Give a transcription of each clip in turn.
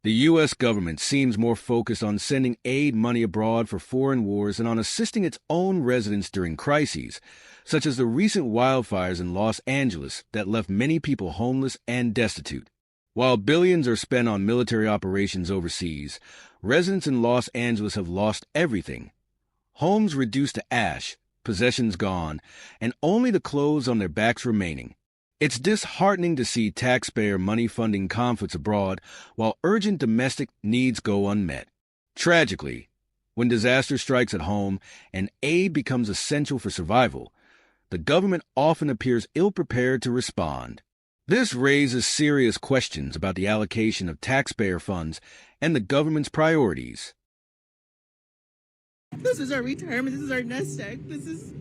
The U.S. government seems more focused on sending aid money abroad for foreign wars than on assisting its own residents during crises, such as the recent wildfires in Los Angeles that left many people homeless and destitute. While billions are spent on military operations overseas, residents in Los Angeles have lost everything. Homes reduced to ash, possessions gone, and only the clothes on their backs remaining. It's disheartening to see taxpayer money funding conflicts abroad while urgent domestic needs go unmet. Tragically, when disaster strikes at home and aid becomes essential for survival, the government often appears ill-prepared to respond. This raises serious questions about the allocation of taxpayer funds and the government's priorities. This is our retirement. This is our nest egg. This is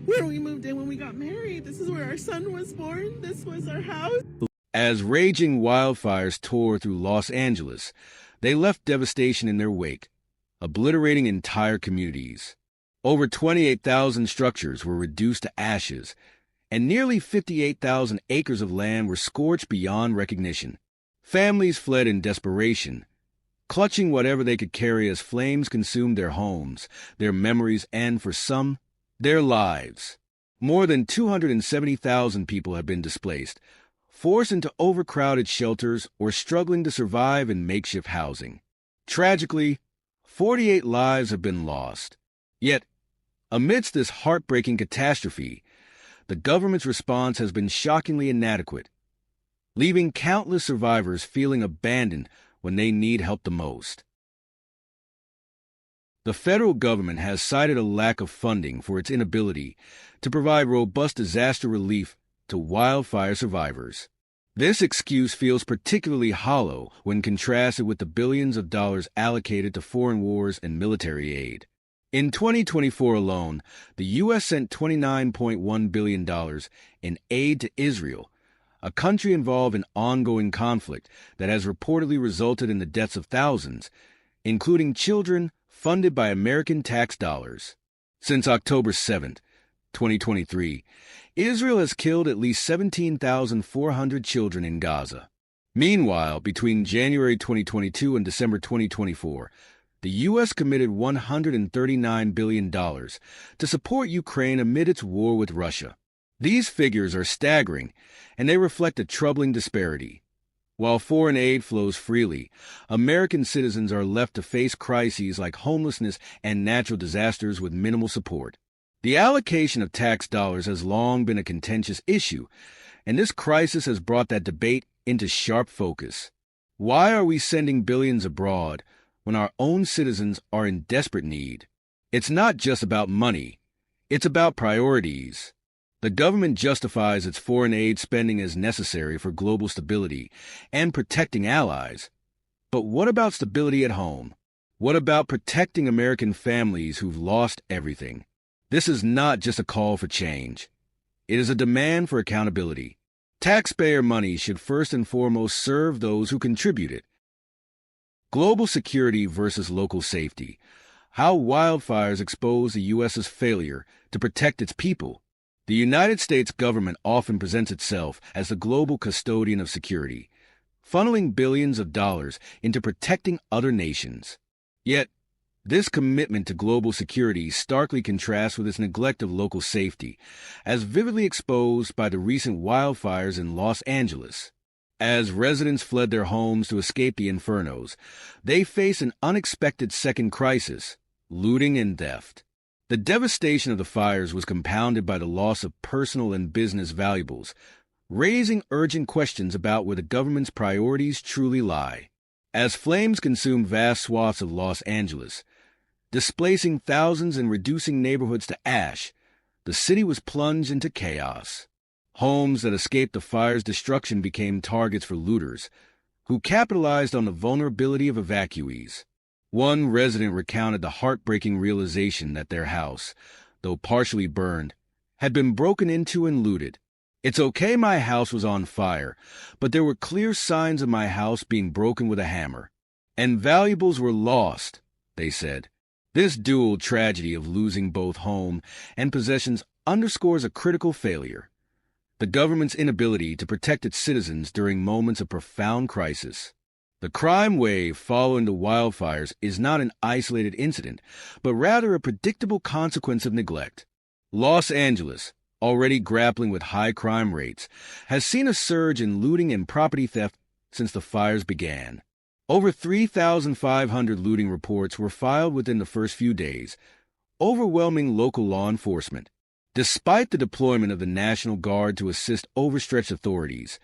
where we moved in when we got married. This is where our son was born. This was our house. As raging wildfires tore through Los Angeles, they left devastation in their wake, obliterating entire communities. Over 28,000 structures were reduced to ashes, and nearly 58,000 acres of land were scorched beyond recognition. Families fled in desperation, clutching whatever they could carry as flames consumed their homes, their memories, and, for some, their lives. More than 270,000 people have been displaced, forced into overcrowded shelters or struggling to survive in makeshift housing. Tragically, 48 lives have been lost. Yet, amidst this heartbreaking catastrophe, the government's response has been shockingly inadequate, leaving countless survivors feeling abandoned when they need help the most. The federal government has cited a lack of funding for its inability to provide robust disaster relief to wildfire survivors. This excuse feels particularly hollow when contrasted with the billions of dollars allocated to foreign wars and military aid. In 2024 alone, the U.S. sent $29.1 billion in aid to Israel, a country involved in ongoing conflict that has reportedly resulted in the deaths of thousands, including children, funded by American tax dollars. Since October 7, 2023, Israel has killed at least 17,400 children in Gaza. Meanwhile, between January 2022 and December 2024, the U.S. committed $139 billion to support Ukraine amid its war with Russia. These figures are staggering, and they reflect a troubling disparity. While foreign aid flows freely, American citizens are left to face crises like homelessness and natural disasters with minimal support. The allocation of tax dollars has long been a contentious issue, and this crisis has brought that debate into sharp focus. Why are we sending billions abroad when our own citizens are in desperate need? It's not just about money. It's about priorities. The government justifies its foreign aid spending as necessary for global stability and protecting allies. But what about stability at home? What about protecting American families who've lost everything? This is not just a call for change. It is a demand for accountability. Taxpayer money should first and foremost serve those who contribute it. Global security versus local safety. How wildfires expose the U.S.'s failure to protect its people. The United States government often presents itself as the global custodian of security, funneling billions of dollars into protecting other nations. Yet, this commitment to global security starkly contrasts with its neglect of local safety, as vividly exposed by the recent wildfires in Los Angeles. As residents fled their homes to escape the infernos, they faced an unexpected second crisis: looting and theft. The devastation of the fires was compounded by the loss of personal and business valuables, raising urgent questions about where the government's priorities truly lie. As flames consumed vast swaths of Los Angeles, displacing thousands and reducing neighborhoods to ash, the city was plunged into chaos. Homes that escaped the fire's destruction became targets for looters, who capitalized on the vulnerability of evacuees. One resident recounted the heartbreaking realization that their house, though partially burned, had been broken into and looted. "It's okay my house was on fire, but there were clear signs of my house being broken with a hammer. And valuables were lost," they said. This dual tragedy of losing both home and possessions underscores a critical failure: the government's inability to protect its citizens during moments of profound crisis. The crime wave following the wildfires is not an isolated incident, but rather a predictable consequence of neglect. Los Angeles, already grappling with high crime rates, has seen a surge in looting and property theft since the fires began. Over 3,500 looting reports were filed within the first few days, overwhelming local law enforcement. Despite the deployment of the National Guard to assist overstretched authorities,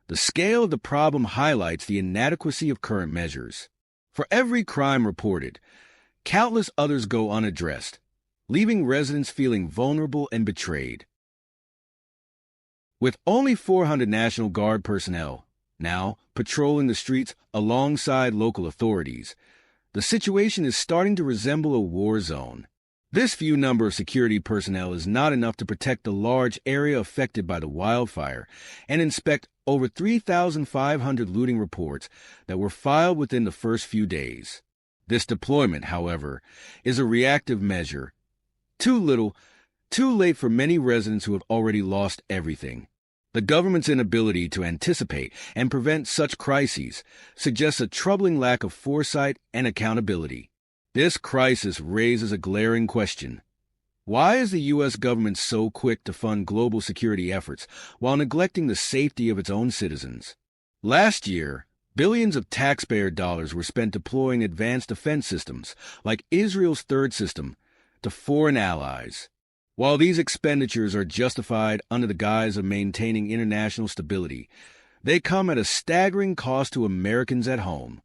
the scale of the problem highlights the inadequacy of current measures. For every crime reported, countless others go unaddressed, leaving residents feeling vulnerable and betrayed. With only 400 National Guard personnel now patrolling the streets alongside local authorities, the situation is starting to resemble a war zone. This few number of security personnel is not enough to protect the large area affected by the wildfire and inspect over 3,500 looting reports that were filed within the first few days. This deployment, however, is a reactive measure. Too little, too late for many residents who have already lost everything. The government's inability to anticipate and prevent such crises suggests a troubling lack of foresight and accountability. This crisis raises a glaring question. Why is the U.S. government so quick to fund global security efforts while neglecting the safety of its own citizens? Last year, billions of taxpayer dollars were spent deploying advanced defense systems, like Israel's third system, to foreign allies. While these expenditures are justified under the guise of maintaining international stability, they come at a staggering cost to Americans at home.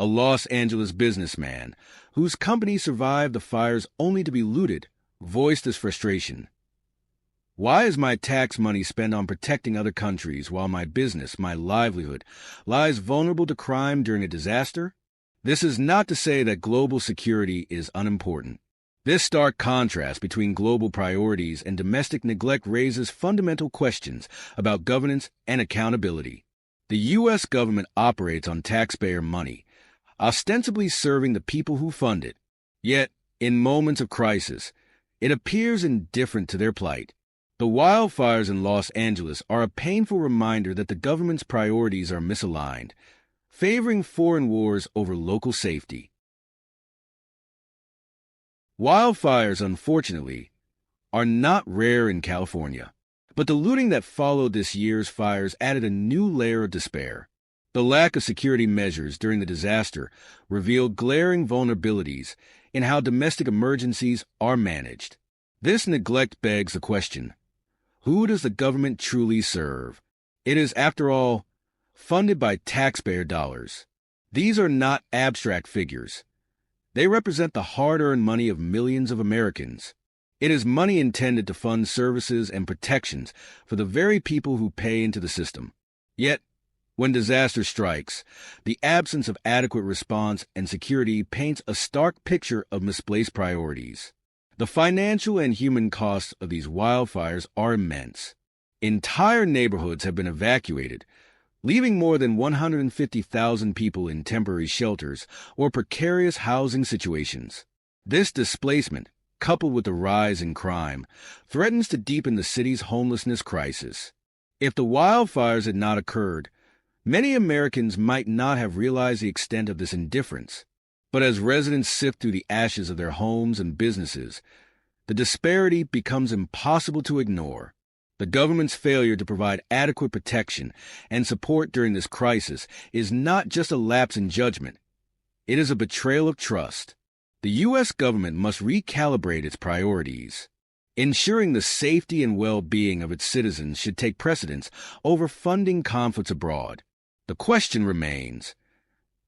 A Los Angeles businessman, whose company survived the fires only to be looted, voiced his frustration. Why is my tax money spent on protecting other countries while my business, my livelihood, lies vulnerable to crime during a disaster? This is not to say that global security is unimportant. This stark contrast between global priorities and domestic neglect raises fundamental questions about governance and accountability. The U.S. government operates on taxpayer money, ostensibly serving the people who fund it. Yet, in moments of crisis, it appears indifferent to their plight. The wildfires in Los Angeles are a painful reminder that the government's priorities are misaligned, favoring foreign wars over local safety. Wildfires, unfortunately, are not rare in California, but the looting that followed this year's fires added a new layer of despair. The lack of security measures during the disaster revealed glaring vulnerabilities in how domestic emergencies are managed. This neglect begs the question, who does the government truly serve? It is, after all, funded by taxpayer dollars. These are not abstract figures. They represent the hard-earned money of millions of Americans. It is money intended to fund services and protections for the very people who pay into the system. Yet, when disaster strikes, the absence of adequate response and security paints a stark picture of misplaced priorities. The financial and human costs of these wildfires are immense. Entire neighborhoods have been evacuated, leaving more than 150,000 people in temporary shelters or precarious housing situations. This displacement, coupled with the rise in crime, threatens to deepen the city's homelessness crisis. If the wildfires had not occurred, many Americans might not have realized the extent of this indifference. But as residents sift through the ashes of their homes and businesses, the disparity becomes impossible to ignore. The government's failure to provide adequate protection and support during this crisis is not just a lapse in judgment. It is a betrayal of trust. The U.S. government must recalibrate its priorities. Ensuring the safety and well-being of its citizens should take precedence over funding conflicts abroad. The question remains,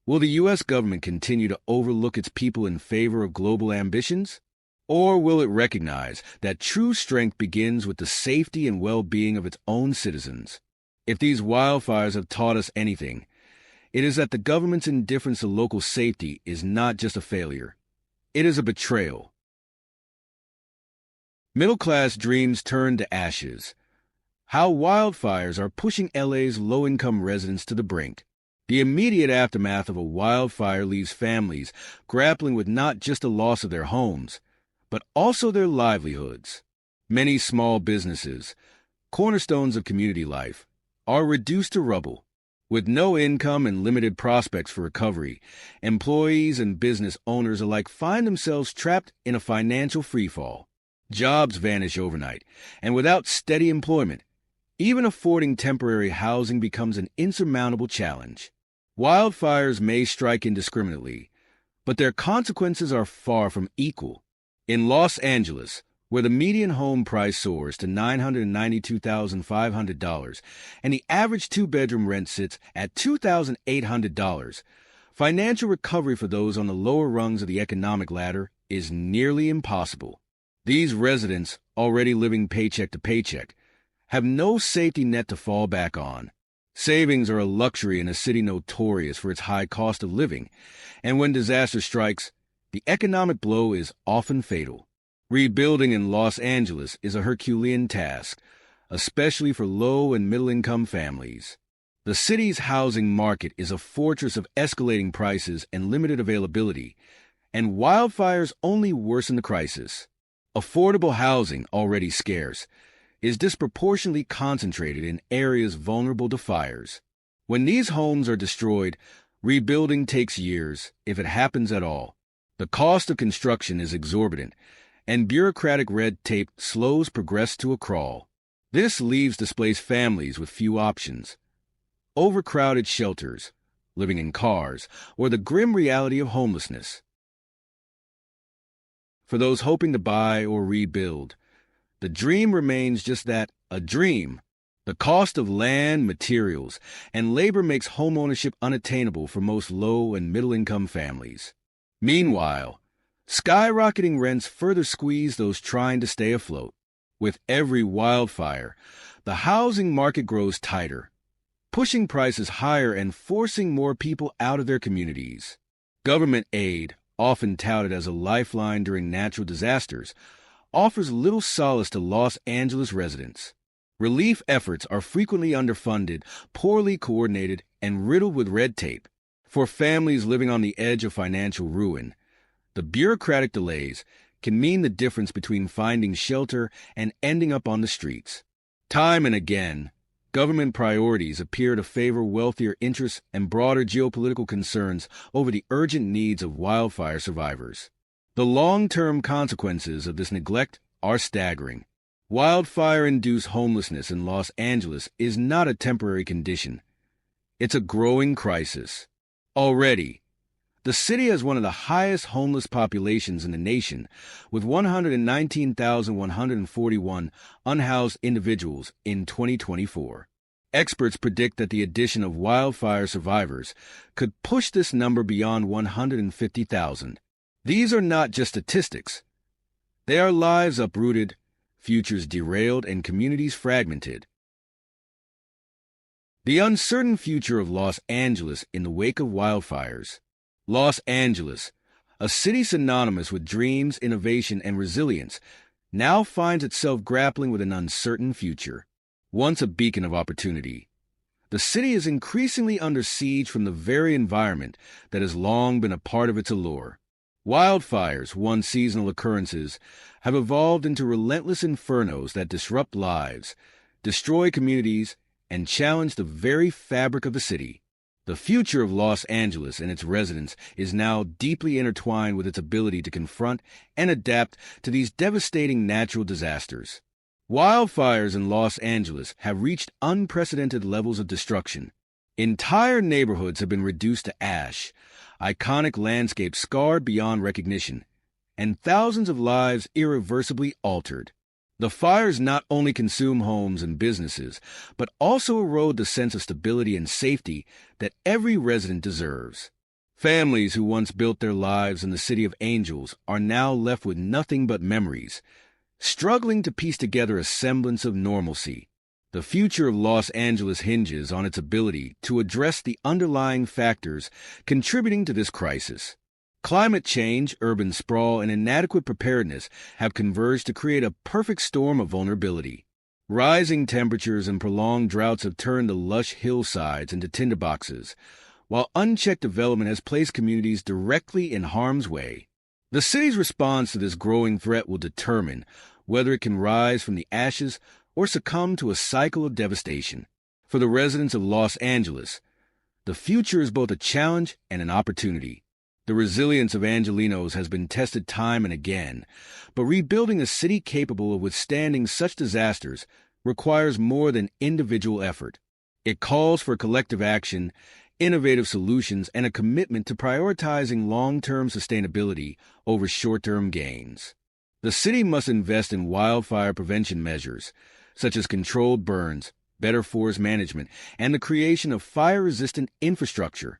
will the U.S. government continue to overlook its people in favor of global ambitions? Or will it recognize that true strength begins with the safety and well-being of its own citizens? If these wildfires have taught us anything, it is that the government's indifference to local safety is not just a failure. It is a betrayal. Middle-class dreams turn to ashes. How wildfires are pushing LA's low-income residents to the brink. The immediate aftermath of a wildfire leaves families grappling with not just the loss of their homes, but also their livelihoods. Many small businesses, cornerstones of community life, are reduced to rubble. With no income and limited prospects for recovery, employees and business owners alike find themselves trapped in a financial freefall. Jobs vanish overnight, and without steady employment, even affording temporary housing becomes an insurmountable challenge. Wildfires may strike indiscriminately, but their consequences are far from equal. In Los Angeles, where the median home price soars to $992,500 and the average two-bedroom rent sits at $2,800, financial recovery for those on the lower rungs of the economic ladder is nearly impossible. These residents, already living paycheck to paycheck, have no safety net to fall back on. Savings are a luxury in a city notorious for its high cost of living, and when disaster strikes, the economic blow is often fatal. Rebuilding in Los Angeles is a Herculean task, especially for low- and middle-income families. The city's housing market is a fortress of escalating prices and limited availability, and wildfires only worsen the crisis. Affordable housing, already scarce, is disproportionately concentrated in areas vulnerable to fires. When these homes are destroyed, rebuilding takes years, if it happens at all. The cost of construction is exorbitant, and bureaucratic red tape slows progress to a crawl. This leaves displaced families with few options. Overcrowded shelters, living in cars, or the grim reality of homelessness. For those hoping to buy or rebuild, the dream remains just that, a dream. The cost of land, materials, and labor makes homeownership unattainable for most low- and middle-income families. Meanwhile, skyrocketing rents further squeeze those trying to stay afloat. With every wildfire, the housing market grows tighter, pushing prices higher and forcing more people out of their communities. Government aid, often touted as a lifeline during natural disasters, offers little solace to Los Angeles residents. Relief efforts are frequently underfunded, poorly coordinated, and riddled with red tape. For families living on the edge of financial ruin, the bureaucratic delays can mean the difference between finding shelter and ending up on the streets. Time and again, government priorities appear to favor wealthier interests and broader geopolitical concerns over the urgent needs of wildfire survivors. The long-term consequences of this neglect are staggering. Wildfire-induced homelessness in Los Angeles is not a temporary condition. It's a growing crisis. Already, the city has one of the highest homeless populations in the nation, with 119,141 unhoused individuals in 2024. Experts predict that the addition of wildfire survivors could push this number beyond 150,000. These are not just statistics. They are lives uprooted, futures derailed, and communities fragmented. The uncertain future of Los Angeles in the wake of wildfires. Los Angeles, a city synonymous with dreams, innovation, and resilience, now finds itself grappling with an uncertain future. Once a beacon of opportunity, the city is increasingly under siege from the very environment that has long been a part of its allure. Wildfires, once seasonal occurrences, have evolved into relentless infernos that disrupt lives, destroy communities, and challenge the very fabric of the city. The future of Los Angeles and its residents is now deeply intertwined with its ability to confront and adapt to these devastating natural disasters. Wildfires in Los Angeles have reached unprecedented levels of destruction. Entire neighborhoods have been reduced to ash, iconic landscapes scarred beyond recognition, and thousands of lives irreversibly altered. The fires not only consume homes and businesses, but also erode the sense of stability and safety that every resident deserves. Families who once built their lives in the City of Angels are now left with nothing but memories, struggling to piece together a semblance of normalcy. The future of Los Angeles hinges on its ability to address the underlying factors contributing to this crisis. Climate change, urban sprawl, and inadequate preparedness have converged to create a perfect storm of vulnerability. Rising temperatures and prolonged droughts have turned the lush hillsides into tinderboxes, while unchecked development has placed communities directly in harm's way. The city's response to this growing threat will determine whether it can rise from the ashes or succumb to a cycle of devastation. For the residents of Los Angeles, The future is both a challenge and an opportunity. The resilience of Angelenos has been tested time and again, but rebuilding a city capable of withstanding such disasters requires more than individual effort. It calls for collective action, innovative solutions, and a commitment to prioritizing long-term sustainability over short-term gains. The city must invest in wildfire prevention measures, such as controlled burns, better forest management, and the creation of fire-resistant infrastructure